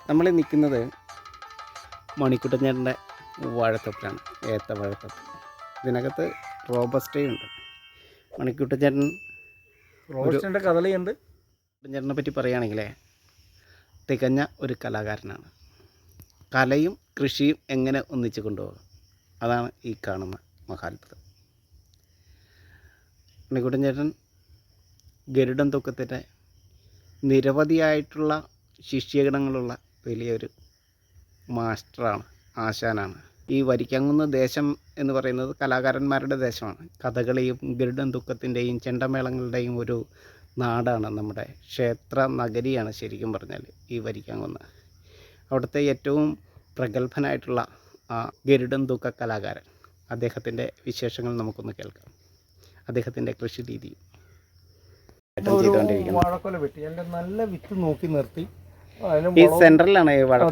നമ്മൾ നിൽക്കുന്നത് മണിക്കുട്ടൻ ചേട്ടൻ്റെ വാഴത്തോപ്പിലാണ്. ഏത്ത വാഴത്തോപ്പ്. ഇതിനകത്ത് റോബസ്റ്റയുണ്ട്. മണിക്കുട്ടൻ ചേട്ടൻ റോബസ്റ്റയുടെ കദളിയുണ്ട്. ചേട്ടനെ പറ്റി പറയുകയാണെങ്കിലേ തികഞ്ഞ ഒരു കലാകാരനാണ്. കലയും കൃഷിയും എങ്ങനെ ഒന്നിച്ച് കൊണ്ടുപോകും, അതാണ് ഈ കാണുന്ന മഹാത്ഭുതം. മണിക്കുട്ടൻ ചേട്ടൻ ഗരുഡൻ തൂക്കത്തിൻ്റെ നിരവധിയായിട്ടുള്ള ശിഷ്യഗണങ്ങളുള്ള വലിയൊരു മാസ്റ്ററാണ്, ആശാനാണ്. ഈ വരിക്കങ്ങുന്ന ദേശം എന്ന് പറയുന്നത് കലാകാരന്മാരുടെ ദേശമാണ്. കഥകളിയും ഗരുഡൻ തൂക്കത്തിൻ്റെയും ചെണ്ടമേളങ്ങളുടെയും ഒരു നാടാണ്, നമ്മുടെ ക്ഷേത്ര നഗരിയാണ് ശരിക്കും പറഞ്ഞാൽ ഈ വരിക്കങ്ങുന്ന്. അവിടുത്തെ ഏറ്റവും പ്രഗത്ഭനായിട്ടുള്ള ആ ഗരുഡൻ തൂക്ക കലാകാരൻ, അദ്ദേഹത്തിൻ്റെ വിശേഷങ്ങൾ നമുക്കൊന്ന് കേൾക്കാം. അദ്ദേഹത്തിൻ്റെ കൃഷി രീതി വാഴക്കൊല വെട്ടി അതിൻ്റെ നല്ല വിത്ത് നോക്കി നിർത്തി ഈ സെൻട്രലാണ് വാഴ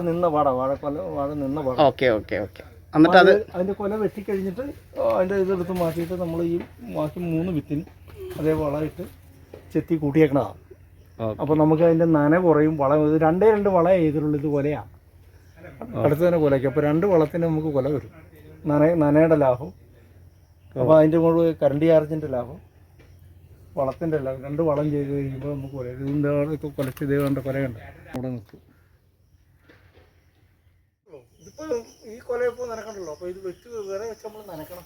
നിന്ന വാഴ നിന്ന പാടം. Okay okay okay. എന്നിട്ട് അതിൻ്റെ കൊല വെട്ടിക്കഴിഞ്ഞിട്ട് അതിൻ്റെ ഇതെടുത്ത് മാറ്റിയിട്ട് നമ്മൾ ഈ ബാക്കി 3 വിത്തിന് അതേ വളമിട്ട് ചെത്തി കൂട്ടിയേക്കണതാണ്. അപ്പോൾ നമുക്ക് അതിൻ്റെ നന കുറയും. വളം ഇത് 2 വളം ചെയ്തിട്ടുള്ളൂ. ഇത് കൊലയാണ്, അടുത്ത് തന്നെ കൊലയ്ക്ക്. അപ്പോൾ 2 വളത്തിന് നമുക്ക് കൊല വരും. നനയുടെ ലാഭം, അപ്പോൾ അതിൻ്റെ കൂടെ കറണ്ട് ചാർജിൻ്റെ ലാഭം, വളത്തിൻ്റെ ലാഭം. 2 വളം ചെയ്ത് കഴിയുമ്പോൾ നമുക്ക് കൊല. ഇതിൻ്റെ ഇപ്പോൾ കൊലച്ച് ഇതേ കണ്ട കൊലയുണ്ട് അവിടെ നിൽക്കും. ഇതിപ്പോൾ ഈ കൊല ഇപ്പോൾ നനക്കണ്ടല്ലോ. അപ്പോൾ ഇത് വെച്ച് വേറെ വെച്ച് നമ്മൾ നനക്കണം.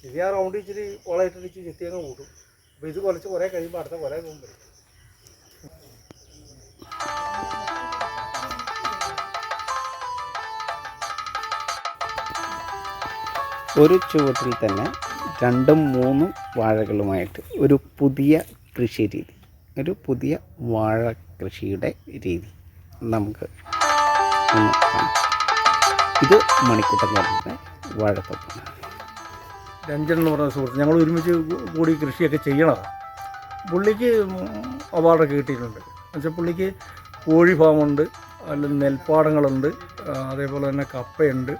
ഇത് ആ റൗണ്ട് ഇച്ചിരി വളയിട്ടിട്ട് ചെത്തിയങ്ങ് കൂട്ടും. അപ്പോൾ ഇത് കൊലച്ച് കുറേ കഴിയുമ്പോൾ അടുത്ത കൊല പോകുമ്പോൾ ഒരു ചുവട്ടിൽ തന്നെ 2-3 വാഴകളുമായിട്ട് ഒരു പുതിയ കൃഷി രീതി, ഒരു പുതിയ വാഴ കൃഷിയുടെ രീതി നമുക്ക് കാണാം. ഇത് മണിക്കുട്ടൻ ചേട്ടൻ്റെ വാഴത്തോപ്പാണ്. രഞ്ജൻ എന്ന് പറഞ്ഞ സുഹൃത്ത്, ഞങ്ങൾ ഒരുമിച്ച് കൂടി കൃഷിയൊക്കെ ചെയ്യണതാണ്. പുള്ളിക്ക് അവാർഡൊക്കെ കിട്ടിയിട്ടുണ്ട്. എന്നുവെച്ചാൽ പുള്ളിക്ക് കോഴി ഫാമുണ്ട്, അല്ലെങ്കിൽ നെൽപ്പാടങ്ങളുണ്ട്, അതേപോലെ തന്നെ കപ്പയുണ്ട്,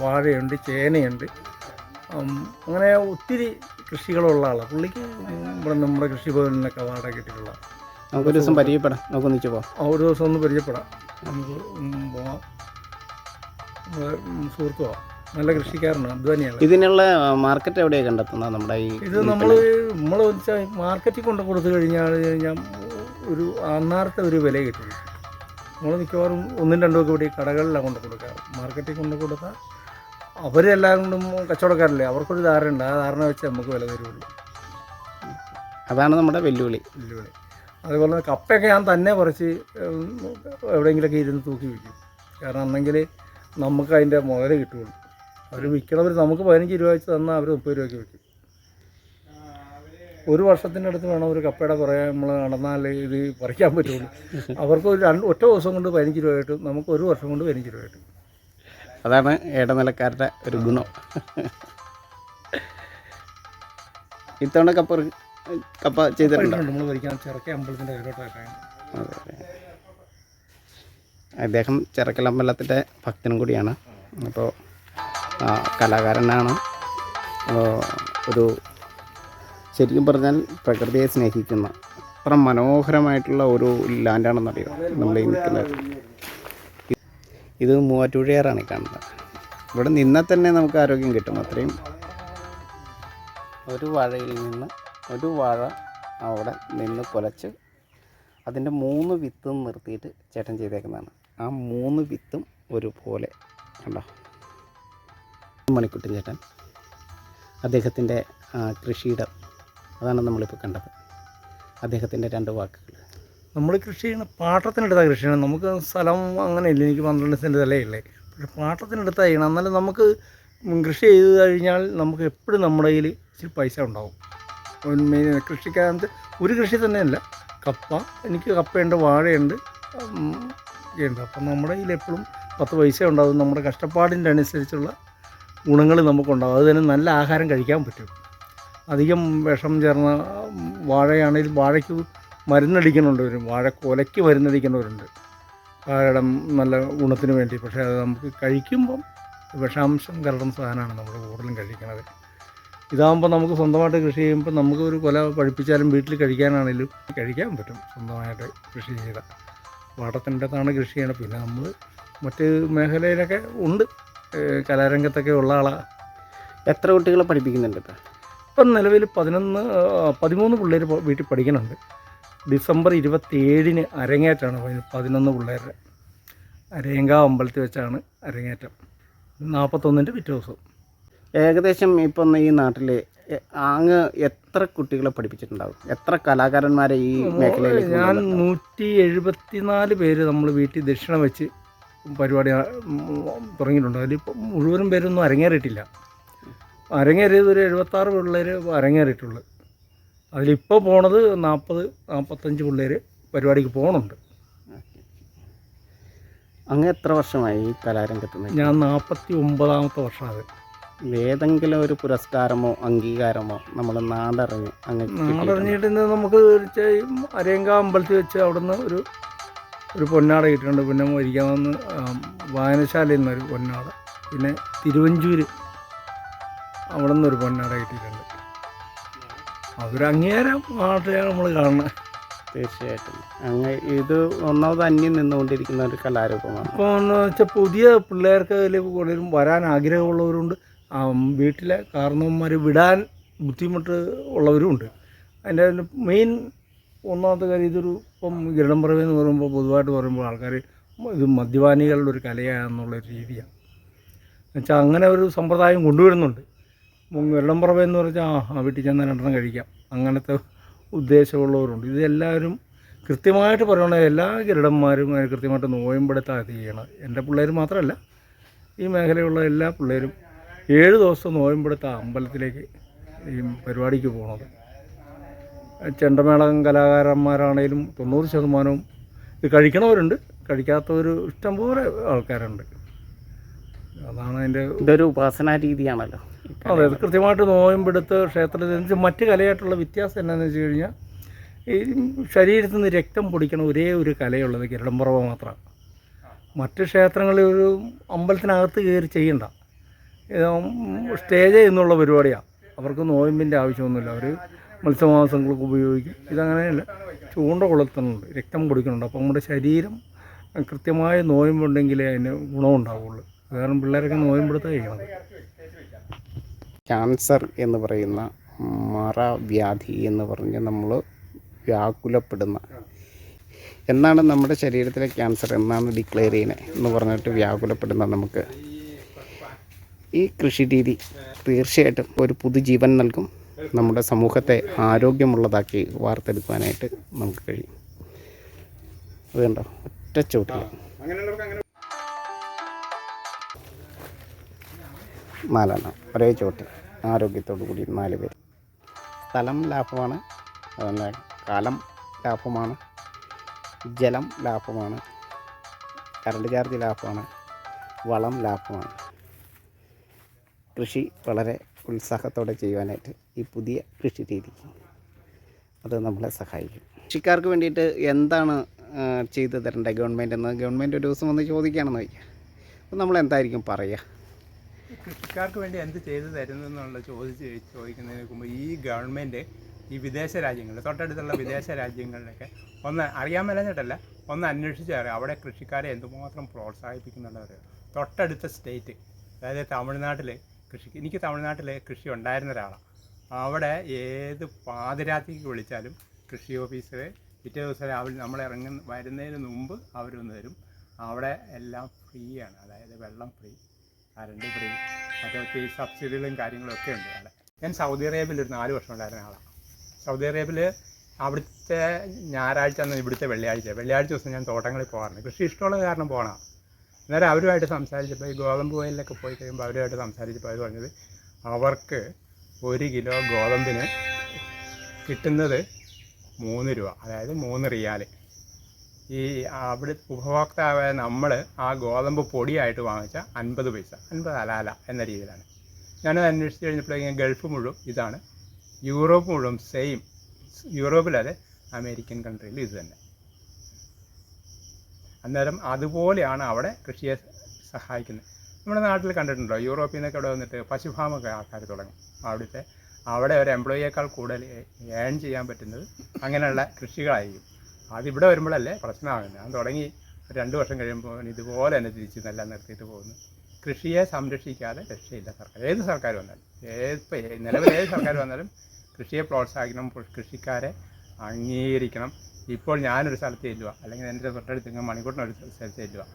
വാഴയുണ്ട്, ചേനയുണ്ട്. അങ്ങനെ ഒത്തിരി കൃഷികളുള്ള ആളാണ് പുള്ളിക്ക്. ഇവിടെ നമ്മുടെ കൃഷിഭവനിലൊക്കെ അവാർഡൊക്കെ കിട്ടിയിട്ടുള്ള. നമുക്കൊരു ദിവസം പരിചയപ്പെടാം, നമുക്കൊന്നിച്ച് പോകാം. ഒരു ദിവസം ഒന്ന് പരിചയപ്പെടാം, നമുക്ക് പോവാം. സുഹൃത്തു പോവാം. നല്ല കൃഷിക്കാരനാണ്, അധ്വാനിയാണ്. ഇതിനുള്ള മാർക്കറ്റ് എവിടെയാണ് കണ്ടെത്തുന്നത്? നമ്മുടെ ഈ ഇത് നമ്മൾ വെച്ചാൽ മാർക്കറ്റിൽ കൊണ്ട് കൊടുത്തു കഴിഞ്ഞാൽ ഒരു അന്നാരത്തെ ഒരു വില കിട്ടുള്ളൂ. നമ്മൾ മിക്കവാറും 1-2 ഒക്കെ ഇവിടെ കടകളിലാണ് കൊണ്ട് കൊടുക്കുക. മാർക്കറ്റിൽ കൊണ്ട് കൊടുത്താൽ അവരെല്ലാം കൊണ്ടും കച്ചവടക്കാരല്ലേ, അവർക്കൊരു ധാരണയുണ്ട്. ആ ധാരണ വെച്ച് നമുക്ക് വില തരുള്ളൂ. അതാണ് നമ്മുടെ വെല്ലുവിളി. അതുപോലെ തന്നെ കപ്പയൊക്കെ ഞാൻ തന്നെ പറിച്ച് എവിടെയെങ്കിലുമൊക്കെ ഇരുന്ന് തൂക്കി വിൽക്കും. കാരണം അന്നെങ്കിൽ നമുക്ക് അതിൻ്റെ മുതൽ കിട്ടുള്ളൂ. അവർ വിൽക്കണവർ നമുക്ക് 15 രൂപ വെച്ച് തന്നാൽ അവർ 30 രൂപയ്ക്ക് വിൽക്കും. ഒരു വർഷത്തിൻ്റെ അടുത്ത് വേണം ഒരു കപ്പയുടെ കുറേ നമ്മൾ നടന്നാൽ ഇത് പറിക്കാൻ പറ്റുള്ളൂ. അവർക്ക് ഒറ്റ ദിവസം കൊണ്ട് 15 രൂപ കിട്ടും, നമുക്ക് ഒരു വർഷം കൊണ്ട് 15 രൂപ കിട്ടും. അതാണ് ഇടനിലക്കാരുടെ ഒരു ഗുണം. ഇത്തവണ കപ്പ ചെയ്തിട്ടുണ്ട് നമ്മൾ പറിക്കാൻ ചിറക്ക അമ്പലത്തിൻ്റെ കയ്യിലോട്ടാക്കാൻ. അദ്ദേഹം ചിറക്കലമ്പലത്തിൻ്റെ ഭക്തനും കൂടിയാണ്. അപ്പോൾ കലാകാരനാണ്. ഒരു ശരിക്കും പറഞ്ഞാൽ പ്രകൃതിയെ സ്നേഹിക്കുന്ന അത്ര മനോഹരമായിട്ടുള്ള ഒരു ലാൻഡാണെന്നറിയാം നമ്മൾ ഈ നിൽക്കുന്നത്. ഇത് മൂവാറ്റുപുഴയാറാണ് ഈ കാണുന്നത്. ഇവിടെ നിന്നാൽ തന്നെ നമുക്ക് ആരോഗ്യം കിട്ടും. അത്രയും ഒരു വാഴയിൽ നിന്ന് ഒരു വാഴ അവിടെ നിന്ന് കുലച്ച് അതിൻ്റെ 3 വിത്തും നിർത്തിയിട്ട് ചേട്ടൻ ചെയ്തേക്കുന്നതാണ്. ആ 3 വിത്തും ഒരുപോലെ കണ്ടോ. മണിക്കുട്ടൻ ചേട്ടൻ അദ്ദേഹത്തിൻ്റെ കൃഷിയിടം അതാണ് നമ്മളിപ്പോൾ കണ്ടത്. അദ്ദേഹത്തിൻ്റെ 2 വാക്കുകൾ. നമ്മൾ കൃഷി ചെയ്യണം, പാട്ടത്തിനെടുത്ത കൃഷിയാണ്. നമുക്ക് സ്ഥലം അങ്ങനെ ഇല്ല, എനിക്ക് 12 സെൻറ്റ് സ്ഥലമില്ലേ. പക്ഷേ പാട്ടത്തിനെടുത്താൽ ചെയ്യണം. എന്നാലും നമുക്ക് കൃഷി ചെയ്ത് കഴിഞ്ഞാൽ നമുക്ക് എപ്പോഴും നമ്മുടെ കയ്യിൽ ഇച്ചിരി പൈസ ഉണ്ടാവും. മെയിൻ കൃഷിക്കാരത്ത് ഒരു കൃഷി തന്നെയല്ല, കപ്പ, എനിക്ക് കപ്പയുണ്ട്, വാഴയുണ്ട്, ഉണ്ട്. അപ്പം നമ്മുടെ കയ്യിൽ എപ്പോഴും 10 പൈസ ഉണ്ടാകും. നമ്മുടെ കഷ്ടപ്പാടിൻ്റെ അനുസരിച്ചുള്ള ഗുണങ്ങൾ നമുക്കുണ്ടാകും. അത് തന്നെ നല്ല ആഹാരം കഴിക്കാൻ പറ്റും. അധികം വിഷം ചേർന്ന വാഴയാണെങ്കിലും വാഴയ്ക്ക് മരുന്നടിക്കണവർ, വാഴക്കൊലയ്ക്ക് മരുന്നടിക്കുന്നവരുണ്ട് വാഴയുടെ നല്ല ഗുണത്തിന് വേണ്ടി. പക്ഷേ അത് നമുക്ക് കഴിക്കുമ്പം വിഷാംശം കലർന്ന സാധനമാണ് നമ്മൾ കൂടുതലും കഴിക്കുന്നത്. ഇതാകുമ്പോൾ നമുക്ക് സ്വന്തമായിട്ട് കൃഷി ചെയ്യുമ്പോൾ നമുക്ക് ഒരു കൊല പഴിപ്പിച്ചാലും വീട്ടിൽ കഴിക്കാനാണെങ്കിലും കഴിക്കാൻ പറ്റും സ്വന്തമായിട്ട് കൃഷി ചെയ്താൽ. പാട്ടത്തിനടുത്താണ് കൃഷി ചെയ്യണത്. പിന്നെ നമ്മൾ മറ്റ് മേഖലയിലൊക്കെ ഉണ്ട്, കലാരംഗത്തൊക്കെ ഉള്ള ആളാണ്. എത്ര കുട്ടികളെ പഠിപ്പിക്കുന്നുണ്ട് ഇപ്പം? ഇപ്പം നിലവിൽ 13 പിള്ളേർ വീട്ടിൽ പഠിക്കുന്നുണ്ട്. ഡിസംബർ 27-ന് അരങ്ങേറ്റമാണ് 11 പിള്ളേരുടെ. അരയങ്കാവ് അമ്പലത്തിൽ വെച്ചാണ് അരങ്ങേറ്റം. 41-ൻ്റെ പിറ്റേ ദിവസം. ഏകദേശം ഇപ്പം ഈ നാട്ടിൽ അങ്ങ് എത്ര കുട്ടികളെ പഠിപ്പിച്ചിട്ടുണ്ടാകും? എത്ര കലാകാരന്മാരെ ഈ മേഖലയിൽ? ഞാൻ 174 പേര് നമ്മൾ വീട്ടിൽ ദക്ഷിണ വെച്ച് പരിപാടി തുടങ്ങിയിട്ടുണ്ട്. അതിലിപ്പോൾ മുഴുവനും പേരൊന്നും അരങ്ങേറിയിട്ടില്ല. അരങ്ങേറിയത് ഒരു 76 പിള്ളേർ അരങ്ങേറിയിട്ടുള്ളൂ. അതിലിപ്പോൾ പോണത് 40-45 പിള്ളേർ പരിപാടിക്ക് പോകണുണ്ട്. അങ്ങ് എത്ര വർഷമായി ഈ കലാരംഗത്ത്? ഞാൻ 49ാമത്തെ വർഷമാണ്. ഏതെങ്കിലും ഒരു പുരസ്കാരമോ അംഗീകാരമോ നമ്മൾ നാടറിഞ്ഞിട്ട് നമുക്ക് അരയങ്കാവ് അമ്പലത്തിൽ വെച്ച് അവിടുന്ന് ഒരു പൊന്നാട കിട്ടിയിട്ടുണ്ട്. പിന്നെ മരിക്കാമെന്ന് വായനശാലയിൽ നിന്നൊരു പൊന്നാട, പിന്നെ തിരുവഞ്ചൂർ അവിടെ നിന്നൊരു പൊന്നാട കിട്ടിയിട്ടുണ്ട്. അതൊരു അംഗീകാരം നാട്ടിലാണ് നമ്മൾ കാണുന്നത്. തീർച്ചയായിട്ടും അങ്ങ് ഇത് ഒന്നാമത് അന്യം നിന്നുകൊണ്ടിരിക്കുന്ന ഒരു കലാരൂപമാണ്. ഇപ്പോൾ എന്ന് വെച്ചാൽ പുതിയ പിള്ളേർക്ക് അതിൽ കൂടുതലും വരാൻ ആഗ്രഹമുള്ളവരുണ്ട്, വീട്ടിലെ കാരണവന്മാർ വിടാൻ ബുദ്ധിമുട്ട് ഉള്ളവരുമുണ്ട്. അതിൻ്റെ മെയിൻ ഒന്നാമത്തെ കാര്യം ഇപ്പം ഗരുഡംപറവ എന്ന് പറയുമ്പോൾ പൊതുവായിട്ട് പറയുമ്പോൾ ആൾക്കാർ ഇത് മദ്യപാനികളുടെ ഒരു കലയാണെന്നുള്ളൊരു രീതിയാണ്. എന്നുവെച്ചാൽ അങ്ങനെ ഒരു സമ്പ്രദായം കൊണ്ടുവരുന്നുണ്ട്. ഗരുഡംപറവ എന്ന് പറഞ്ഞാൽ വീട്ടിൽ ചെന്നാൽ 2 കഴിക്കാം, അങ്ങനത്തെ ഉദ്ദേശമുള്ളവരുണ്ട്. ഇതെല്ലാവരും കൃത്യമായിട്ട് പറയണത് എല്ലാ ഗരുഡന്മാരും അതിന് കൃത്യമായിട്ട് നോയമ്പെടുത്താൽ ഇത് ചെയ്യണം. എൻ്റെ പിള്ളേർ മാത്രമല്ല, ഈ മേഖലയുള്ള എല്ലാ പിള്ളേരും 7 ദിവസം നോയമ്പെടുത്ത അമ്പലത്തിലേക്ക് ഈ പരിപാടിക്ക് പോകണത്. ചെണ്ടമേളം കലാകാരന്മാരാണേലും 90% ഇത് കഴിക്കണവരുണ്ട്, കഴിക്കാത്തവർ ഇഷ്ടംപോലെ ആൾക്കാരുണ്ട്. അതാണ് അതിൻ്റെ ഇതൊരു ഉപാസനാ രീതിയാണല്ലോ. അതെ, അത് കൃത്യമായിട്ട് നോയമ്പെടുത്ത് ക്ഷേത്രത്തിൽ മറ്റ് കലയായിട്ടുള്ള വ്യത്യാസം എന്താണെന്ന് വെച്ച് കഴിഞ്ഞാൽ ഈ ശരീരത്തിൽ നിന്ന് രക്തം പൊടിക്കണ ഒരേ ഒരു കലയുള്ളത് ഗരുഡംപറവ മാത്രമാണ്. മറ്റ് ക്ഷേത്രങ്ങളിൽ ഒരു അമ്പലത്തിനകത്ത് കയറി ചെയ്യണ്ട, സ്റ്റേജ് എന്നുള്ള പരിപാടിയാണ്. അവർക്ക് നോയമ്പിൻ്റെ ആവശ്യമൊന്നുമില്ല, അവർ മത്സ്യമാംസങ്ങൾക്ക് ഉപയോഗിക്കും. ഇതങ്ങനെയല്ല, ചൂണ്ട കൊളുത്തുന്നുണ്ട്, രക്തം പൊടിക്കുന്നുണ്ട്. അപ്പോൾ നമ്മുടെ ശരീരം കൃത്യമായ നോയമ്പുണ്ടെങ്കിലേ അതിന് ഗുണമുണ്ടാവുള്ളൂ. കാരണം പിള്ളേരൊക്കെ നോയമ്പെടുത്ത് കഴിയണത്. ക്യാൻസർ എന്ന് പറയുന്ന മറവ്യാധി എന്ന് പറഞ്ഞ് നമ്മൾ വ്യാകുലപ്പെടുന്ന, എന്നാണ് നമ്മുടെ ശരീരത്തിലെ ക്യാൻസർ എന്നാണ് ഡിക്ലെയർ ചെയ്യുന്നത് എന്ന് പറഞ്ഞിട്ട് വ്യാകുലപ്പെടുന്ന നമുക്ക് ഈ കൃഷി രീതി തീർച്ചയായിട്ടും ഒരു പുതുജീവൻ നൽകും. നമ്മുടെ സമൂഹത്തെ ആരോഗ്യമുള്ളതാക്കി വാർത്തെടുക്കാനായിട്ട് നമുക്ക് കഴിയും. അതുകൊണ്ടോ ഒറ്റ ചുവട്ടിൽ 4 ഒരേ ചുവട്ടിൽ ആരോഗ്യത്തോടു കൂടി 4 പേര്. സ്ഥലം ലാഭമാണ്, അതുപോലെ കാലം ലാഭമാണ്, ജലം ലാഭമാണ്, കറണ്ട് ചാർജ് ലാഭമാണ്, വളം ലാഭമാണ്. കൃഷി വളരെ ഉത്സാഹത്തോടെ ചെയ്യുവാനായിട്ട് ഈ പുതിയ കൃഷി രീതി അത് നമ്മളെ സഹായിക്കും. കൃഷിക്കാർക്ക് വേണ്ടിയിട്ട് എന്താണ് ചെയ്തു തരേണ്ടത് ഗവൺമെൻറ് എന്ന് ഗവൺമെൻറ് ഒരു ദിവസം വന്ന് ചോദിക്കുകയാണെന്ന് വയ്ക്കുക, അപ്പോൾ നമ്മൾ എന്തായിരിക്കും പറയുക? കൃഷിക്കാർക്ക് വേണ്ടി എന്ത് ചെയ്തു തരുന്നെന്നുള്ള ചോദിക്കുന്നതിന് മുമ്പ് ഈ ഗവൺമെൻറ് ഈ വിദേശ രാജ്യങ്ങളിൽ, തൊട്ടടുത്തുള്ള വിദേശ രാജ്യങ്ങളിലൊക്കെ ഒന്ന് അറിയാൻ മേലഞ്ഞിട്ടല്ല, ഒന്ന് അന്വേഷിച്ചറിയാം അവിടെ കൃഷിക്കാരെ എന്തുമാത്രം പ്രോത്സാഹിപ്പിക്കുന്നുള്ളവർ. തൊട്ടടുത്ത സ്റ്റേറ്റ്, അതായത് തമിഴ്നാട്ടിൽ എനിക്ക് തമിഴ്നാട്ടിൽ കൃഷി ഉണ്ടായിരുന്ന ഒരാളാണ്. അവിടെ ഏത് പാതിരാത്രിക്ക് വിളിച്ചാലും കൃഷി ഓഫീസർ പിറ്റേ ദിവസം രാവിലെ നമ്മൾ വരുന്നതിന് മുമ്പ് അവരൊന്ന് തരും. അവിടെ എല്ലാം ഫ്രീ ആണ്, അതായത് വെള്ളം ഫ്രീ, കറണ്ട് ഫ്രീ, മറ്റേ ഈ സബ്സിഡികളും കാര്യങ്ങളും ഒക്കെ ഉണ്ട് അവിടെ. ഞാൻ സൗദി അറേബ്യയിൽ ഒരു 4 വർഷം ഉണ്ടായിരുന്ന ആളാണ്. സൗദി അറേബ്യയിൽ അവിടുത്തെ ഞായറാഴ്ച എന്ന് ഇവിടുത്തെ വെള്ളിയാഴ്ച ദിവസം ഞാൻ തോട്ടങ്ങളിൽ പോകാറുണ്ട്. കൃഷി ഇഷ്ടമുള്ള കാരണം പോകണം. അന്നേരം അവരുമായിട്ട് സംസാരിച്ചപ്പോൾ ഈ ഗോതമ്പ് വയലിലൊക്കെ പോയി കഴിയുമ്പോൾ അവരുമായിട്ട് സംസാരിച്ചപ്പോൾ അവർ പറഞ്ഞത് അവർക്ക് 1 കിലോ ഗോതമ്പിന് കിട്ടുന്നത് 3 രൂപ, അതായത് 3 റിയാൽ. ഈ അവിടെ ഉപഭോക്താവായ നമ്മൾ ആ ഗോതമ്പ് പൊടിയായിട്ട് വാങ്ങിച്ച 50 പൈസ, 50 അലാല എന്ന രീതിയിലാണ്. ഞാനത് അന്വേഷിച്ച് കഴിഞ്ഞപ്പോഴേക്കും ഗൾഫ് മുഴുവൻ ഇതാണ്, യൂറോപ്പ് മുഴുവൻ സെയിം. യൂറോപ്പിലതെ അമേരിക്കൻ കൺട്രിയിൽ ഇത് തന്നെ. അന്നേരം അതുപോലെയാണ് അവിടെ കൃഷിയെ സഹായിക്കുന്നത്. നമ്മുടെ നാട്ടിൽ കണ്ടിട്ടുണ്ടോ, യൂറോപ്പിൽ നിന്നൊക്കെ ഇവിടെ വന്നിട്ട് പശുഫാമൊക്കെ ആൾക്കാർ തുടങ്ങും. അവിടെ ഒരു എംപ്ലോയിയേക്കാൾ കൂടുതൽ ഏൺ ചെയ്യാൻ പറ്റുന്നത് അങ്ങനെയുള്ള കൃഷികളായിരിക്കും. അതിവിടെ വരുമ്പോഴല്ലേ പ്രശ്നമാകുന്നത്. ഞാൻ തുടങ്ങി 2 വർഷം കഴിയുമ്പോൾ ഇതുപോലെ തന്നെ തിരിച്ച് എല്ലാം നിർത്തിയിട്ട് പോകുന്നു. കൃഷിയെ സംരക്ഷിക്കാതെ രക്ഷയില്ല സർക്കാർ. ഏത് സർക്കാർ വന്നാലും, നിലവിൽ ഏത് സർക്കാർ വന്നാലും കൃഷിയെ പ്രോത്സാഹിക്കണം, കൃഷിക്കാരെ അംഗീകരിക്കണം. ഇപ്പോൾ ഞാനൊരു സ്ഥലത്ത് ചെല്ലുക, അല്ലെങ്കിൽ എൻ്റെ തൊട്ടടുത്ത് മണിക്കൂറിനൊരു സ്ഥലത്ത് ചെല്ലുക,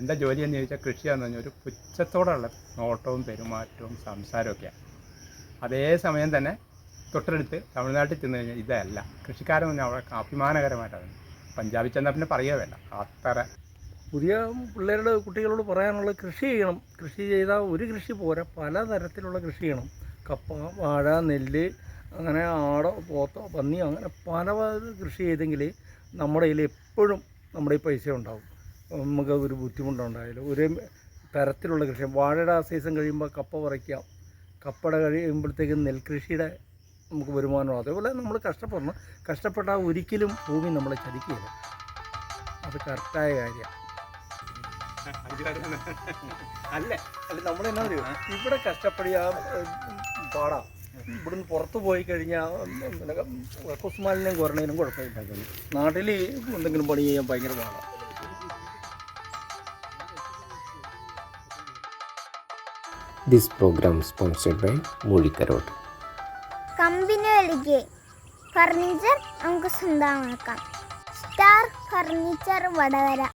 എന്താ ജോലിയെന്ന് ചോദിച്ചാൽ കൃഷിയാണെന്ന് പറഞ്ഞാൽ ഒരു പുച്ഛത്തോടുള്ള നോട്ടവും പെരുമാറ്റവും സംസാരമൊക്കെയാണ്. അതേസമയം തന്നെ തൊട്ടടുത്ത് തമിഴ്നാട്ടിൽ ചെന്ന് കഴിഞ്ഞാൽ ഇതല്ല. കൃഷിക്കാരൻ പറഞ്ഞാൽ അവിടെ അഭിമാനകരമായിട്ടാണ്. പഞ്ചാബിൽ ചെന്നാൽ പിന്നെ പറയുക വേണ്ട, അത്ര. പുതിയ പിള്ളേരുടെ കുട്ടികളോട് പറയാനുള്ള കൃഷി ചെയ്യണം. കൃഷി ചെയ്താൽ ഒരു കൃഷി പോരാ, പലതരത്തിലുള്ള കൃഷി ചെയ്യണം. കപ്പ, വാഴ, നെല്ല്, അങ്ങനെ ആടോ പോത്തോ പന്നിയോ, അങ്ങനെ പല കൃഷി ചെയ്തെങ്കിൽ നമ്മുടെ കയ്യിൽ എപ്പോഴും നമ്മുടെ ഈ പൈസ ഉണ്ടാവും. നമുക്ക് ഒരു ബുദ്ധിമുട്ടുണ്ടായാലും ഒരു തരത്തിലുള്ള കൃഷി. വാഴയുടെ സീസൺ കഴിയുമ്പോൾ കപ്പ പറിക്കാം, കപ്പയുടെ കഴിയുമ്പോഴത്തേക്കും നെൽകൃഷിയുടെ നമുക്ക് വരുമാനവും. അതേപോലെ നമ്മൾ കഷ്ടപ്പെട്ടാൽ ഒരിക്കലും ഭൂമി നമ്മളെ ചതിക്കുകയില്ല. അത് കറക്റ്റായ കാര്യമാണ്. അല്ല നമ്മളെന്നാ പറയുക, ഇവിടെ കഷ്ടപ്പെടുക പാടാം. ഇവിടുന്ന് പുറത്ത് പോയി കഴിഞ്ഞാൽ കുസ്മാലിനെയും കൊറണേനും കുഴപ്പമില്ല. നാട്ടിൽ എന്തെങ്കിലും പണി ചെയ്യാൻ ഭയങ്കര പാടാണ്. This program sponsored by മൂഴിക്കരോട്. കമ്പനി വഴിക്ക് ഫർണിച്ചർ നമുക്ക് സ്വന്തമാക്കാം. Star furniture Vadakara.